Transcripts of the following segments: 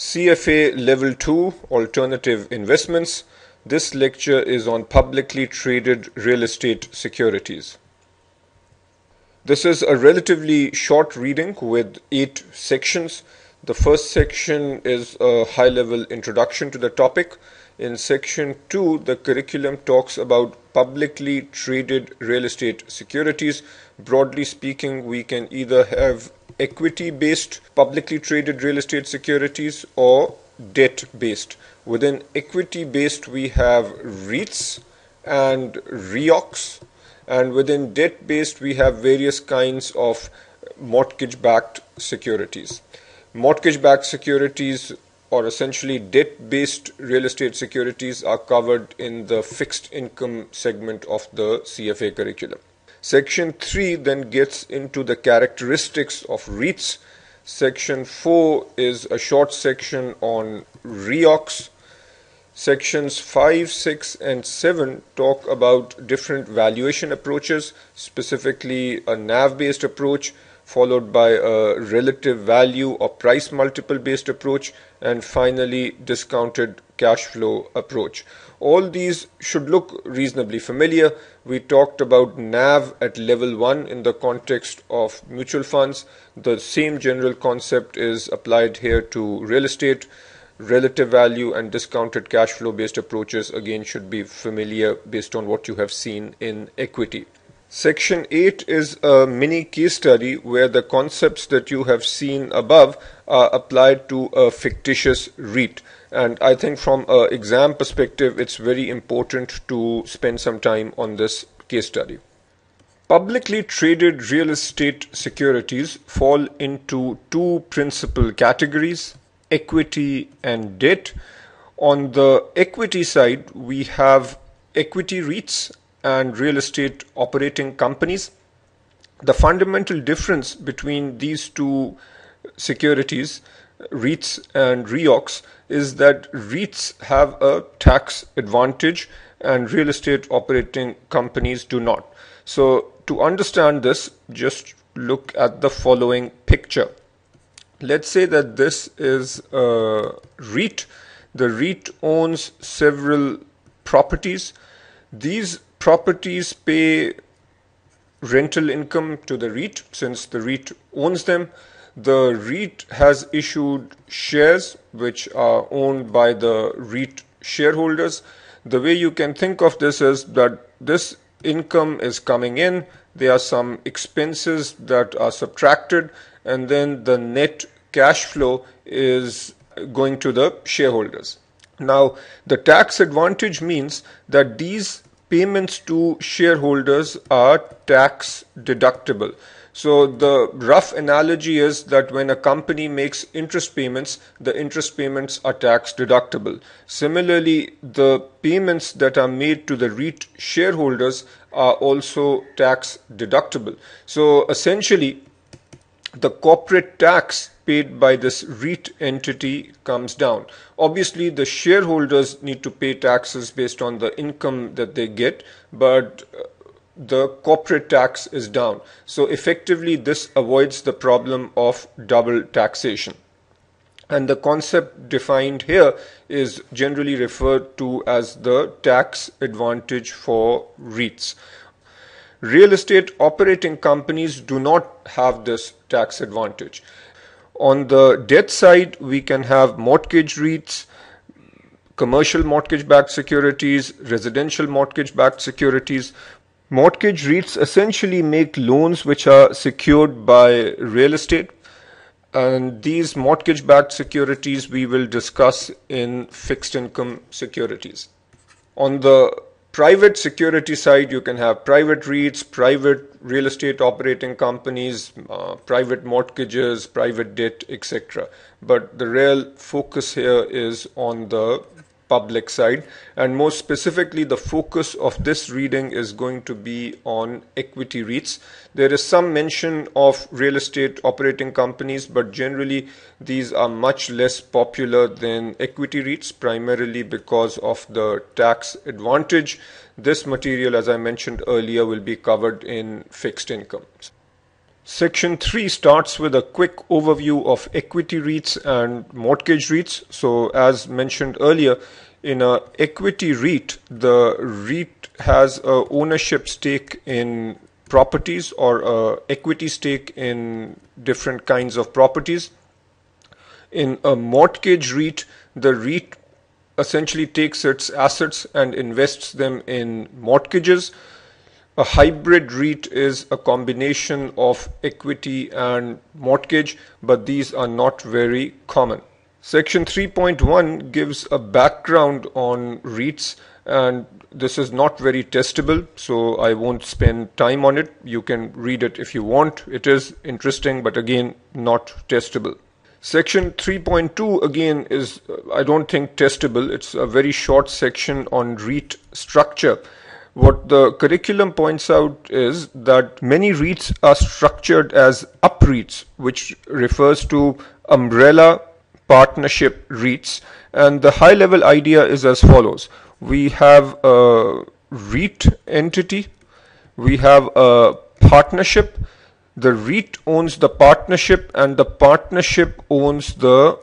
CFA Level 2 Alternative Investments. This lecture is on publicly traded real estate securities. This is a relatively short reading with 8 sections. The first section is a high-level introduction to the topic. In section 2, the curriculum talks about publicly traded real estate securities. Broadly speaking, we can either have equity-based publicly traded real estate securities or debt-based. Within equity-based, we have REITs and REOCs, and within debt-based, we have various kinds of mortgage-backed securities. Mortgage-backed securities, or essentially debt-based real estate securities, are covered in the fixed income segment of the CFA curriculum. Section 3 then gets into the characteristics of REITs. Section 4 is a short section on REOCs. Sections 5, 6 and 7 talk about different valuation approaches, specifically a NAV-based approach, followed by a relative value or price multiple based approach, and finally discounted cash flow approach. All these should look reasonably familiar. We talked about NAV at level 1 in the context of mutual funds. The same general concept is applied here to real estate. Relative value and discounted cash flow based approaches again should be familiar based on what you have seen in equity. Section 8 is a mini case study where the concepts that you have seen above are applied to a fictitious REIT. And I think from an exam perspective, it's very important to spend some time on this case study. Publicly traded real estate securities fall into two principal categories: equity and debt. On the equity side, we have equity REITs and real estate operating companies. The fundamental difference between these two securities, REITs and REOCs, is that REITs have a tax advantage and real estate operating companies do not. So to understand this, just look at the following picture. Let's say that this is a REIT. The REIT owns several properties. These properties pay rental income to the REIT since the REIT owns them. The REIT has issued shares which are owned by the REIT shareholders. The way you can think of this is that this income is coming in, there are some expenses that are subtracted, and then the net cash flow is going to the shareholders. Now, the tax advantage means that these payments to shareholders are tax deductible. So the rough analogy is that when a company makes interest payments, the interest payments are tax deductible. Similarly, the payments that are made to the REIT shareholders are also tax deductible. So essentially, the corporate tax paid by this REIT entity comes down. Obviously, the shareholders need to pay taxes based on the income that they get, but the corporate tax is down. So effectively, this avoids the problem of double taxation. And the concept defined here is generally referred to as the tax advantage for REITs. Real estate operating companies do not have this tax advantage. On the debt side, we can have mortgage REITs, commercial mortgage-backed securities, residential mortgage-backed securities. Mortgage REITs essentially make loans which are secured by real estate, and these mortgage-backed securities we will discuss in fixed income securities. On the private security side, you can have private REITs, private real estate operating companies, private mortgages, private debt, etc. But the real focus here is on the public side, and more specifically, the focus of this reading is going to be on equity REITs. There is some mention of real estate operating companies, but generally these are much less popular than equity REITs, primarily because of the tax advantage. This material, as I mentioned earlier, will be covered in fixed income. Section 3 starts with a quick overview of equity REITs and mortgage REITs. So as mentioned earlier, in a equity REIT, the REIT has a ownership stake in properties or a equity stake in different kinds of properties. In a mortgage REIT, the REIT essentially takes its assets and invests them in mortgages. A hybrid REIT is a combination of equity and mortgage, but these are not very common. Section 3.1 gives a background on REITs, and this is not very testable, so I won't spend time on it. You can read it if you want. It is interesting, but again, not testable. Section 3.2 again is, I don't think, testable. It's a very short section on REIT structure. What the curriculum points out is that many REITs are structured as UPREITs, which refers to umbrella partnership REITs. And the high level idea is as follows. We have a REIT entity, we have a partnership, the REIT owns the partnership, and the partnership owns the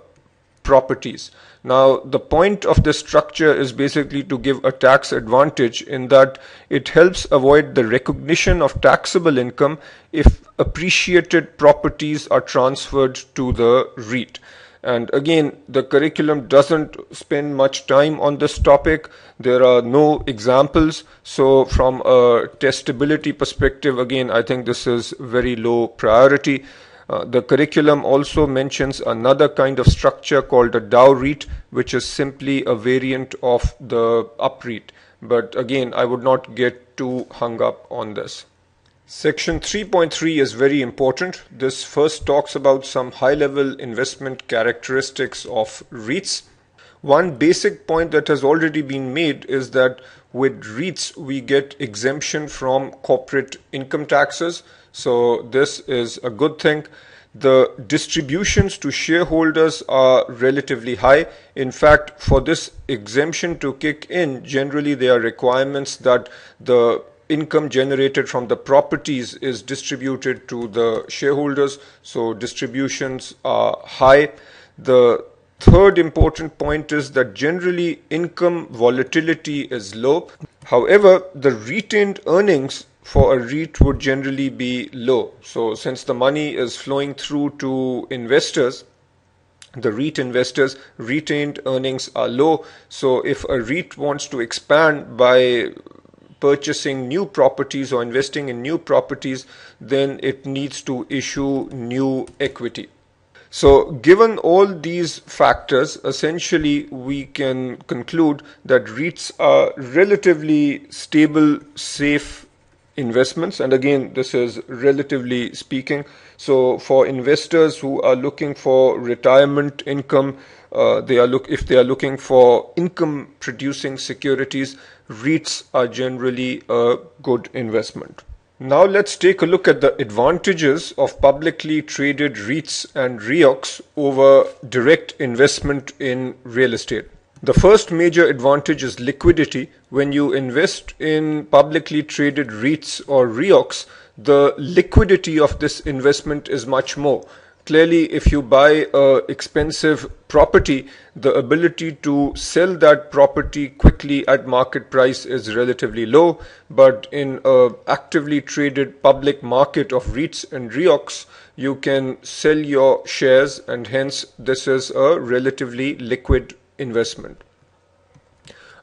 properties. Now, the point of this structure is basically to give a tax advantage in that it helps avoid the recognition of taxable income if appreciated properties are transferred to the REIT. And again, the curriculum doesn't spend much time on this topic. There are no examples. So from a testability perspective, again, I think this is very low priority. The curriculum also mentions another kind of structure called a DAO REIT, which is simply a variant of the UPREIT. But again, I would not get too hung up on this. Section 3.3 is very important. This first talks about some high-level investment characteristics of REITs. One basic point that has already been made is that with REITs, we get exemption from corporate income taxes. So this is a good thing. The distributions to shareholders are relatively high. In fact, for this exemption to kick in, generally there are requirements that the income generated from the properties is distributed to the shareholders. So distributions are high. The third important point is that generally income volatility is low. However, the retained earnings for a REIT would generally be low. So since the money is flowing through to investors, the REIT investors, retained earnings are low. So if a REIT wants to expand by purchasing new properties or investing in new properties, then it needs to issue new equity. So given all these factors, essentially we can conclude that REITs are relatively stable, safe investments, and again, this is relatively speaking. So for investors who are looking for retirement income, if they are looking for income producing securities, REITs are generally a good investment. Now let's take a look at the advantages of publicly traded REITs and REOCs over direct investment in real estate. The first major advantage is liquidity. When you invest in publicly traded REITs or REOCs, the liquidity of this investment is much more. Clearly, if you buy an expensive property, the ability to sell that property quickly at market price is relatively low. But in an actively traded public market of REITs and REOCs, you can sell your shares, and hence this is a relatively liquid investment.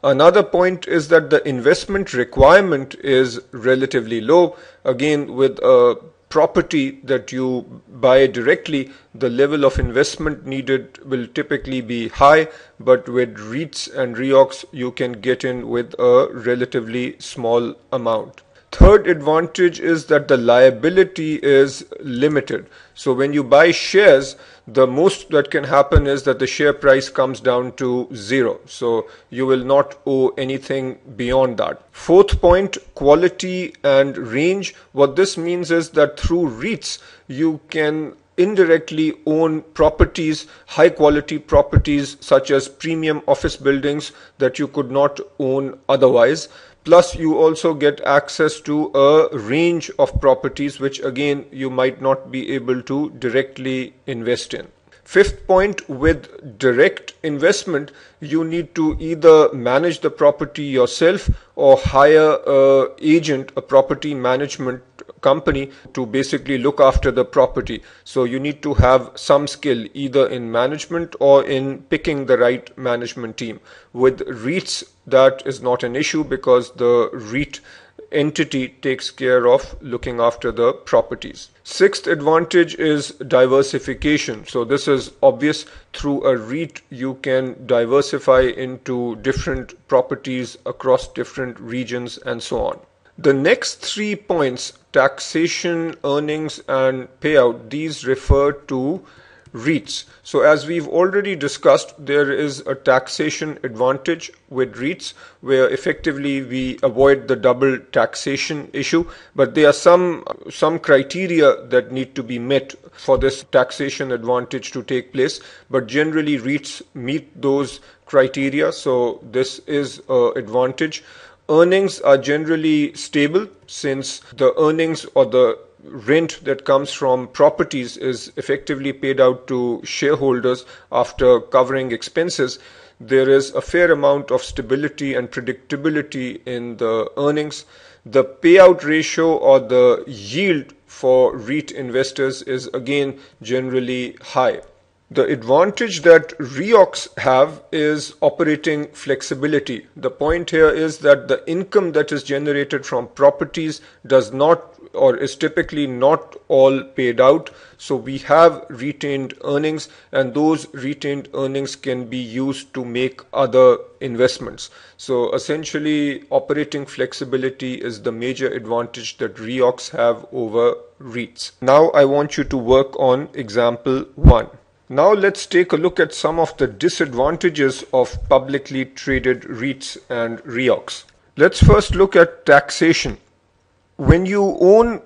Another point is that the investment requirement is relatively low. Again, with a property that you buy directly, the level of investment needed will typically be high, but with REITs and REOCs, you can get in with a relatively small amount. Third advantage is that the liability is limited. So when you buy shares, the most that can happen is that the share price comes down to zero. So you will not owe anything beyond that. Fourth point, quality and range. What this means is that through REITs, you can indirectly own properties, high quality properties such as premium office buildings that you could not own otherwise. Plus, you also get access to a range of properties which again you might not be able to directly invest in. Fifth point, with direct investment, you need to either manage the property yourself or hire an agent, a property management company, to basically look after the property. So you need to have some skill either in management or in picking the right management team. With REITs, that is not an issue because the REIT entity takes care of looking after the properties. Sixth advantage is diversification. So this is obvious. Through a REIT, you can diversify into different properties across different regions and so on. The next 3 points, taxation, earnings and payout, these refer to REITs. So as we've already discussed, there is a taxation advantage with REITs where effectively we avoid the double taxation issue, but there are some criteria that need to be met for this taxation advantage to take place, but generally REITs meet those criteria, so this is an advantage. Earnings are generally stable since the earnings or the rent that comes from properties is effectively paid out to shareholders after covering expenses. There is a fair amount of stability and predictability in the earnings. The payout ratio or the yield for REIT investors is again generally high. The advantage that REOCs have is operating flexibility. The point here is that the income that is generated from properties does not or is typically not all paid out. So we have retained earnings, and those retained earnings can be used to make other investments. So essentially, operating flexibility is the major advantage that REOCs have over REITs. Now I want you to work on example 1. Now let's take a look at some of the disadvantages of publicly traded REITs and REOCs. Let's first look at taxation. When you own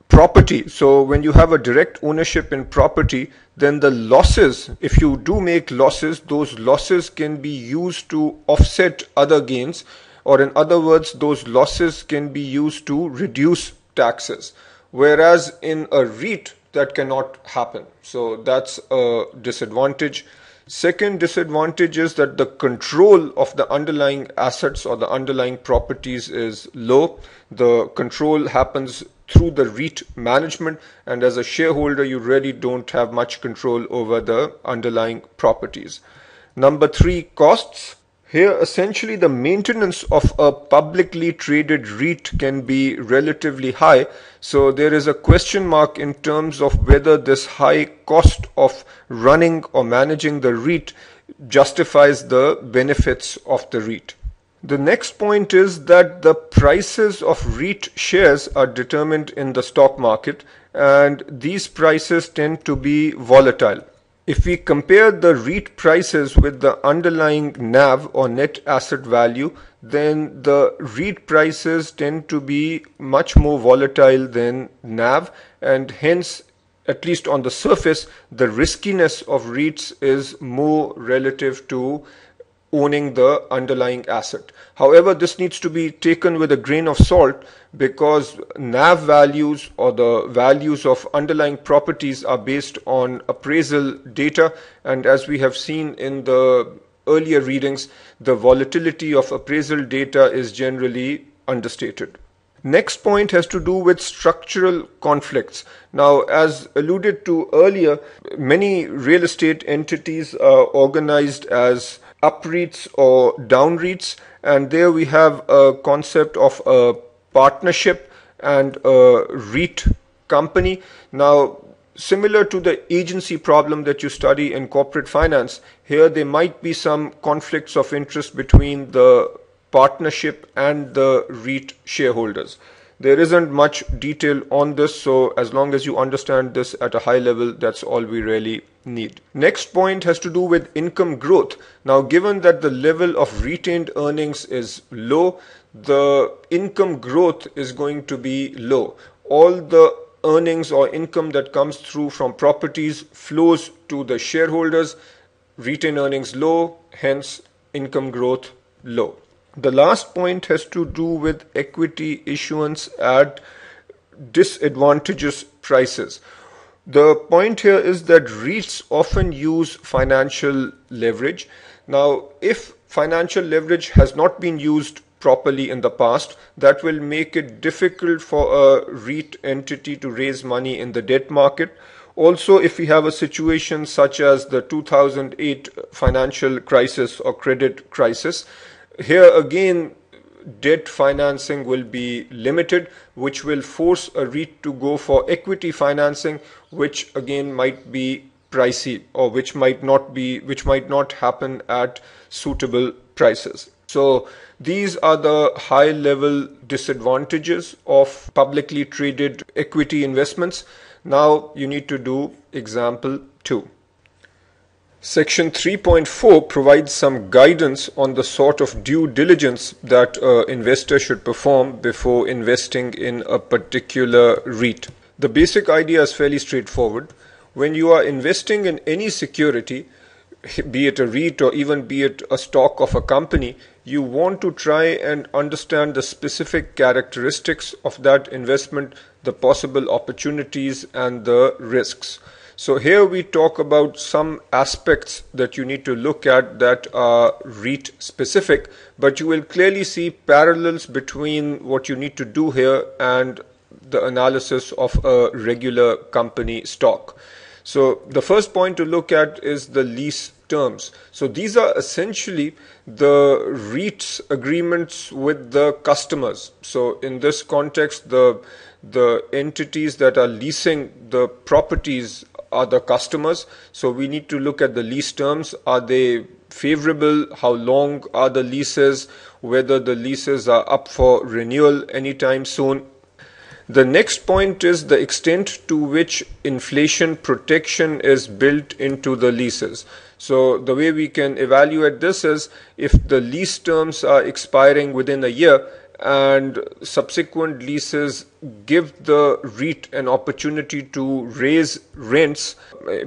property, so when you have a direct ownership in property, then the losses, if you do make losses, those losses can be used to offset other gains, or in other words, those losses can be used to reduce taxes. Whereas in a REIT, that cannot happen. So that's a disadvantage. Second disadvantage is that the control of the underlying assets or the underlying properties is low. The control happens through the REIT management, and as a shareholder you really don't have much control over the underlying properties. Number 3, costs. Here essentially the maintenance of a publicly traded REIT can be relatively high, so there is a question mark in terms of whether this high cost of running or managing the REIT justifies the benefits of the REIT. The next point is that the prices of REIT shares are determined in the stock market, and these prices tend to be volatile. If we compare the REIT prices with the underlying NAV or net asset value, then the REIT prices tend to be much more volatile than NAV, and hence, at least on the surface, the riskiness of REITs is more relative to owning the underlying asset. However, this needs to be taken with a grain of salt because NAV values or the values of underlying properties are based on appraisal data, and as we have seen in the earlier readings, the volatility of appraisal data is generally understated. Next point has to do with structural conflicts. Now, as alluded to earlier, many real estate entities are organized as up REITs or down REITs, and there we have a concept of a partnership and a REIT company. Now, similar to the agency problem that you study in corporate finance, here there might be some conflicts of interest between the partnership and the REIT shareholders. There isn't much detail on this, so as long as you understand this at a high level, that's all we really need. Next point has to do with income growth. Now, given that the level of retained earnings is low, the income growth is going to be low. All the earnings or income that comes through from properties flows to the shareholders. Retained earnings low, hence income growth low. The last point has to do with equity issuance at disadvantageous prices. The point here is that REITs often use financial leverage. Now, if financial leverage has not been used properly in the past, that will make it difficult for a REIT entity to raise money in the debt market. Also, if we have a situation such as the 2008 financial crisis or credit crisis, here again debt financing will be limited, which will force a REIT to go for equity financing, which again might be pricey, or which might not happen at suitable prices. So these are the high level disadvantages of publicly traded equity investments. Now you need to do example 2. Section 3.4 provides some guidance on the sort of due diligence that an investor should perform before investing in a particular REIT. The basic idea is fairly straightforward. When you are investing in any security, be it a REIT or even be it a stock of a company, you want to try and understand the specific characteristics of that investment, the possible opportunities and the risks. So here we talk about some aspects that you need to look at that are REIT specific, but you will clearly see parallels between what you need to do here and the analysis of a regular company stock. So the first point to look at is the lease terms. So these are essentially the REIT's agreements with the customers. So in this context, the entities that are leasing the properties are the customers. So we need to look at the lease terms. Are they favorable? How long are the leases? Whether the leases are up for renewal anytime soon. The next point is the extent to which inflation protection is built into the leases. So the way we can evaluate this is if the lease terms are expiring within a year and subsequent leases give the REIT an opportunity to raise rents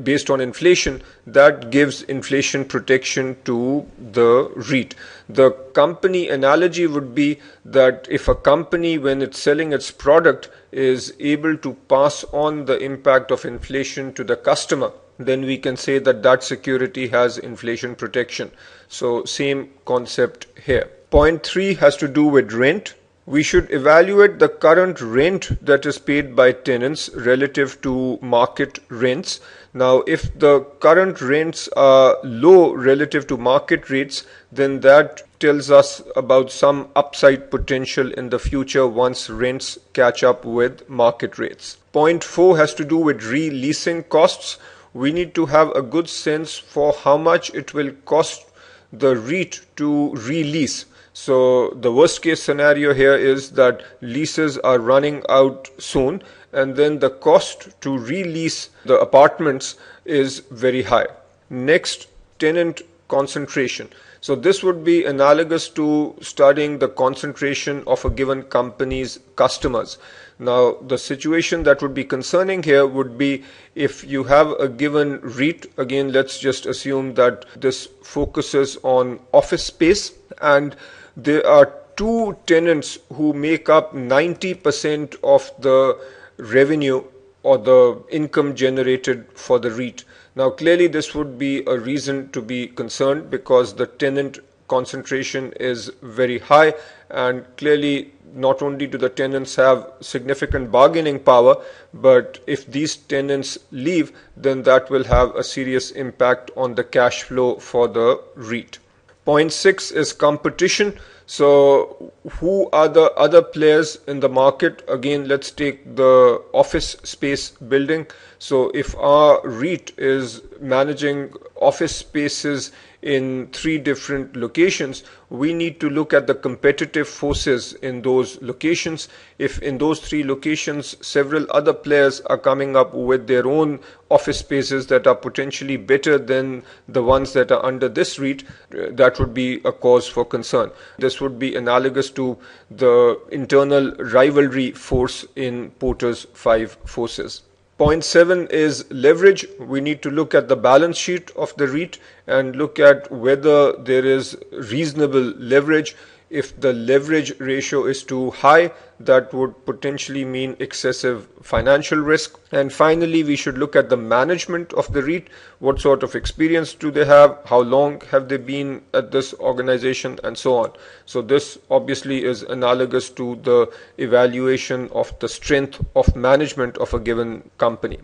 based on inflation, that gives inflation protection to the REIT. The company analogy would be that if a company, when it's selling its product, is able to pass on the impact of inflation to the customer, then we can say that that security has inflation protection. So same concept here. Point 3 has to do with rent. We should evaluate the current rent that is paid by tenants relative to market rents. Now, if the current rents are low relative to market rates, then that tells us about some upside potential in the future once rents catch up with market rates. Point 4 has to do with re-leasing costs. We need to have a good sense for how much it will cost the REIT to release. So the worst case scenario here is that leases are running out soon and then the cost to release the apartments is very high. Next, tenant concentration. So this would be analogous to studying the concentration of a given company's customers. Now, the situation that would be concerning here would be if you have a given REIT, again, let's just assume that this focuses on office space, and there are two tenants who make up 90% of the revenue or the income generated for the REIT. Now, clearly this would be a reason to be concerned because the tenant concentration is very high, and clearly not only do the tenants have significant bargaining power, but if these tenants leave, then that will have a serious impact on the cash flow for the REIT. Point 6 is competition. So who are the other players in the market? Again, let's take the office space building. So if our REIT is managing office spaces in 3 different locations, we need to look at the competitive forces in those locations. If in those 3 locations several other players are coming up with their own office spaces that are potentially better than the ones that are under this REIT, that would be a cause for concern. This would be analogous to the internal rivalry force in Porter's 5 forces. Point 7 is leverage. We need to look at the balance sheet of the REIT and look at whether there is reasonable leverage. If the leverage ratio is too high, that would potentially mean excessive financial risk. And finally, we should look at the management of the REIT. What sort of experience do they have? How long have they been at this organization, and so on. So this obviously is analogous to the evaluation of the strength of management of a given company.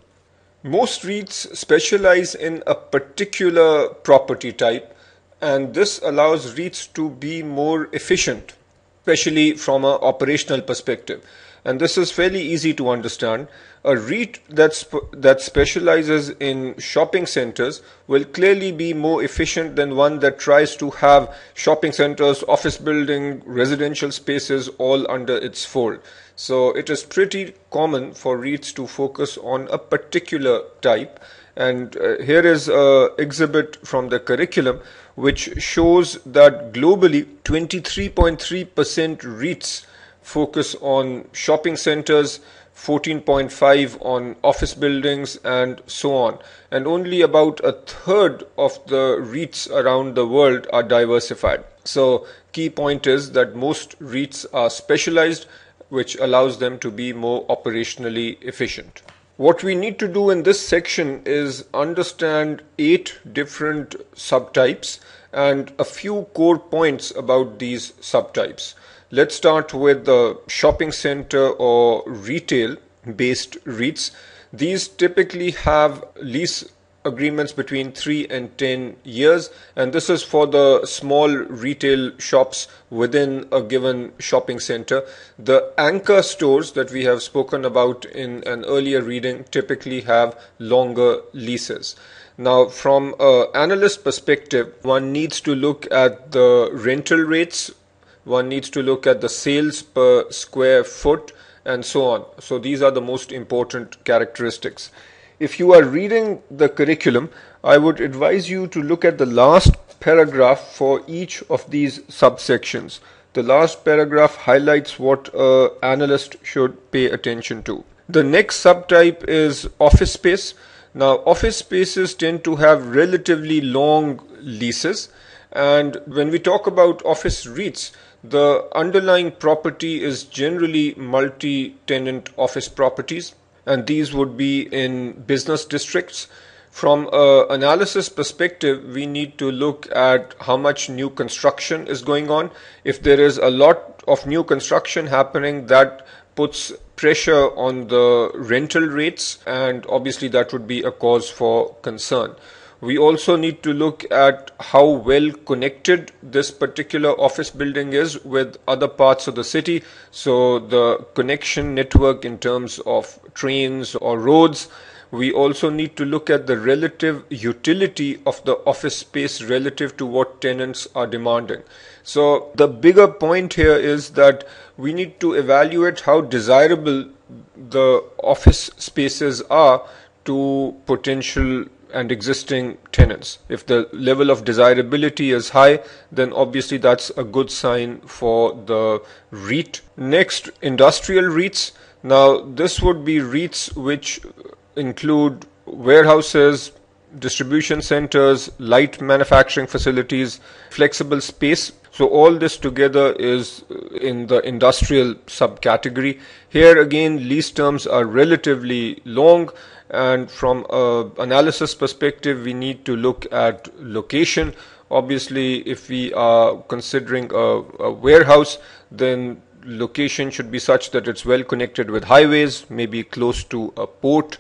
Most REITs specialize in a particular property type, and this allows REITs to be more efficient, especially from an operational perspective. And this is fairly easy to understand. A REIT that specializes in shopping centers will clearly be more efficient than one that tries to have shopping centers, office building, residential spaces all under its fold. So it is pretty common for REITs to focus on a particular type. And here is an exhibit from the curriculum which shows that globally 23.3% REITs focus on shopping centers, 14.5% on office buildings, and so on. And only about a third of the REITs around the world are diversified. So key point is that most REITs are specialized, which allows them to be more operationally efficient. What we need to do in this section is understand 8 different subtypes and a few core points about these subtypes. Let's start with the shopping center or retail based REITs. These typically have lease agreements between 3 and 10 years, and this is for the small retail shops within a given shopping center. The anchor stores that we have spoken about in an earlier reading typically have longer leases. Now, from an analyst perspective, one needs to look at the rental rates, one needs to look at the sales per square foot, and so on. So these are the most important characteristics. If you are reading the curriculum, I would advise you to look at the last paragraph for each of these subsections. The last paragraph highlights what an analyst should pay attention to. The next subtype is office space. Now, office spaces tend to have relatively long leases, and when we talk about office REITs, the underlying property is generally multi-tenant office properties, and these would be in business districts. From an analysis perspective, we need to look at how much new construction is going on. If there is a lot of new construction happening, that puts pressure on the rental rates, and obviously that would be a cause for concern. We also need to look at how well connected this particular office building is with other parts of the city. So the connection network in terms of trains or roads. We also need to look at the relative utility of the office space relative to what tenants are demanding. So the bigger point here is that we need to evaluate how desirable the office spaces are to potential and existing tenants. If the level of desirability is high, then obviously that's a good sign for the REIT. Next, industrial REITs. Now, this would be REITs which include warehouses, distribution centers, light manufacturing facilities, flexible space. So all this together is in the industrial subcategory. Here again, lease terms are relatively long, and from an analysis perspective, we need to look at location. Obviously, if we are considering a warehouse, then location should be such that it's well connected with highways, maybe close to a port.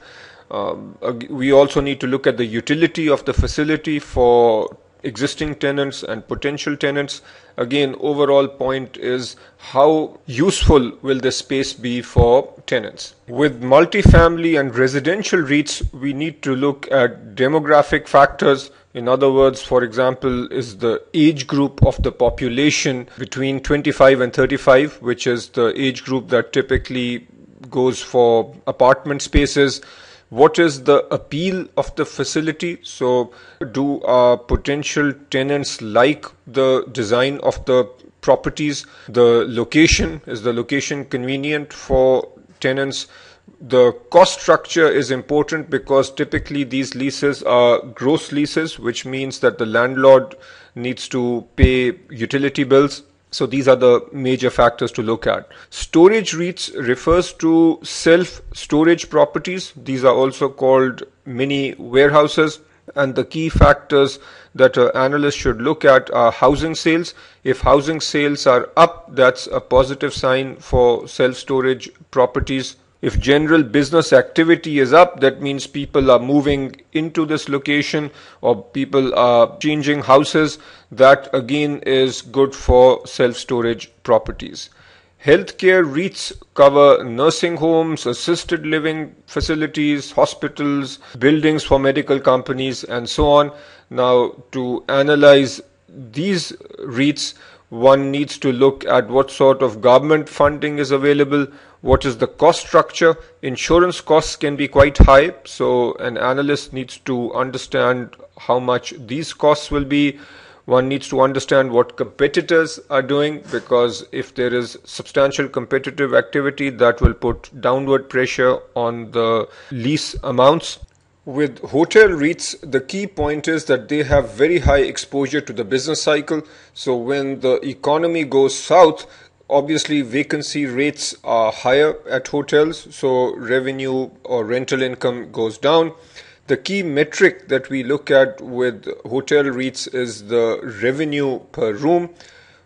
We also need to look at the utility of the facility for existing tenants and potential tenants. Again, overall point is how useful will this space be for tenants. With multifamily and residential REITs, we need to look at demographic factors. In other words, for example, is the age group of the population between 25 and 35, which is the age group that typically goes for apartment spaces. What is the appeal of the facility? So do potential tenants like the design of the properties? The location, is the location convenient for tenants? The cost structure is important because typically these leases are gross leases, which means that the landlord needs to pay utility bills. So these are the major factors to look at. Storage REITs refers to self-storage properties. These are also called mini warehouses. And the key factors that an analyst should look at are housing sales. If housing sales are up, that's a positive sign for self-storage properties. If general business activity is up, that means people are moving into this location or people are changing houses. That again is good for self-storage properties. Healthcare REITs cover nursing homes, assisted living facilities, hospitals, buildings for medical companies, and so on. Now, to analyze these REITs, one needs to look at what sort of government funding is available, what is the cost structure. Insurance costs can be quite high, so an analyst needs to understand how much these costs will be. One needs to understand what competitors are doing, because if there is substantial competitive activity, that will put downward pressure on the lease amounts. With hotel REITs, the key point is that they have very high exposure to the business cycle. So when the economy goes south, obviously vacancy rates are higher at hotels, so revenue or rental income goes down. The key metric that we look at with hotel REITs is the revenue per room.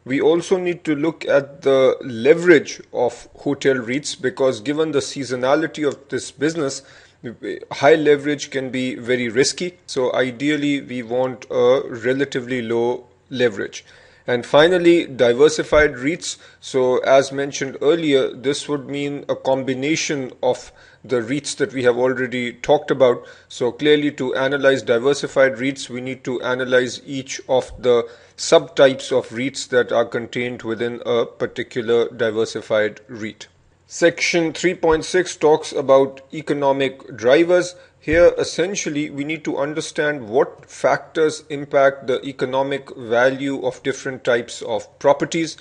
We also need to look at the leverage of hotel REITs, because given the seasonality of this business, high leverage can be very risky. So ideally, we want a relatively low leverage. And finally, diversified REITs. So as mentioned earlier, this would mean a combination of the REITs that we have already talked about. So clearly, to analyze diversified REITs, we need to analyze each of the subtypes of REITs that are contained within a particular diversified REIT. Section 3.6 talks about economic drivers. Here, essentially, we need to understand what factors impact the economic value of different types of properties.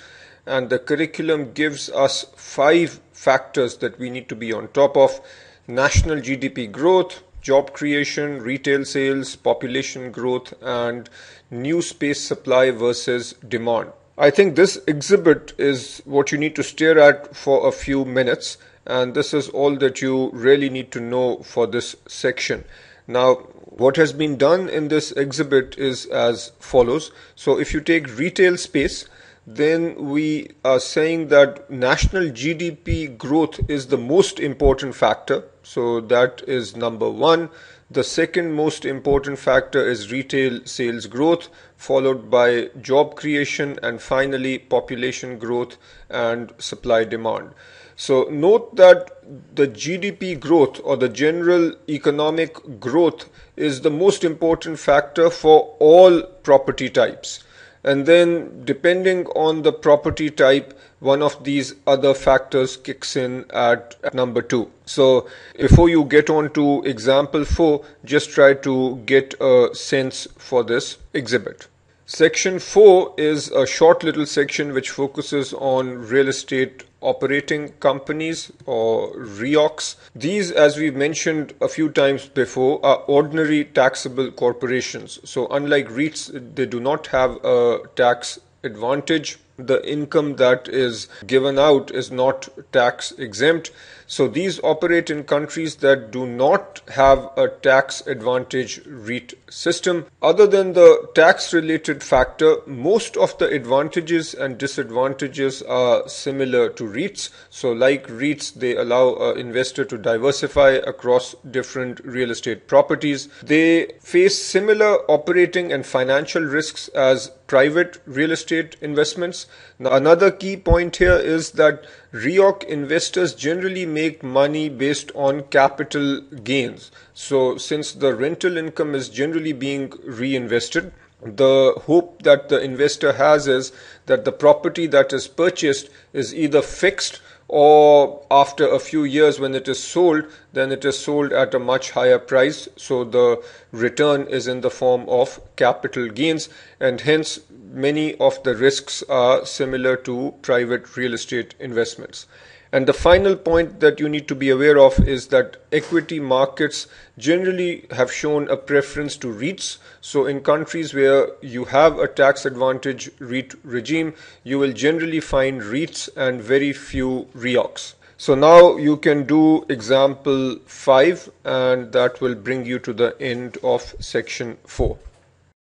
And the curriculum gives us 5 factors that we need to be on top of: national GDP growth, job creation, retail sales, population growth, and new space supply versus demand. I think this exhibit is what you need to stare at for a few minutes, and this is all that you really need to know for this section. Now, what has been done in this exhibit is as follows. So if you take retail space, then we are saying that national GDP growth is the most important factor. So that is number 1. The second most important factor is retail sales growth, followed by job creation, and finally population growth and supply demand. So note that the GDP growth, or the general economic growth, is the most important factor for all property types. And then depending on the property type, one of these other factors kicks in at number 2. So before you get on to example 4, just try to get a sense for this exhibit. Section 4 is a short little section which focuses on real estate operating companies, or REOCs. These, as we mentioned a few times before, are ordinary taxable corporations. So unlike REITs, they do not have a tax advantage. The income that is given out is not tax exempt. So these operate in countries that do not have a tax advantage REIT system. Other than the tax related factor, most of the advantages and disadvantages are similar to REITs. So like REITs, they allow an investor to diversify across different real estate properties. They face similar operating and financial risks as private real estate investments. Now, another key point here is that REOC investors generally make money based on capital gains. So since the rental income is generally being reinvested, the hope that the investor has is that the property that is purchased is either fixed, or after a few years when it is sold, then it is sold at a much higher price. So the return is in the form of capital gains, and hence many of the risks are similar to private real estate investments. And the final point that you need to be aware of is that equity markets generally have shown a preference to REITs. So in countries where you have a tax advantage REIT regime, you will generally find REITs and very few REOCs. So now you can do example 5, and that will bring you to the end of section 4.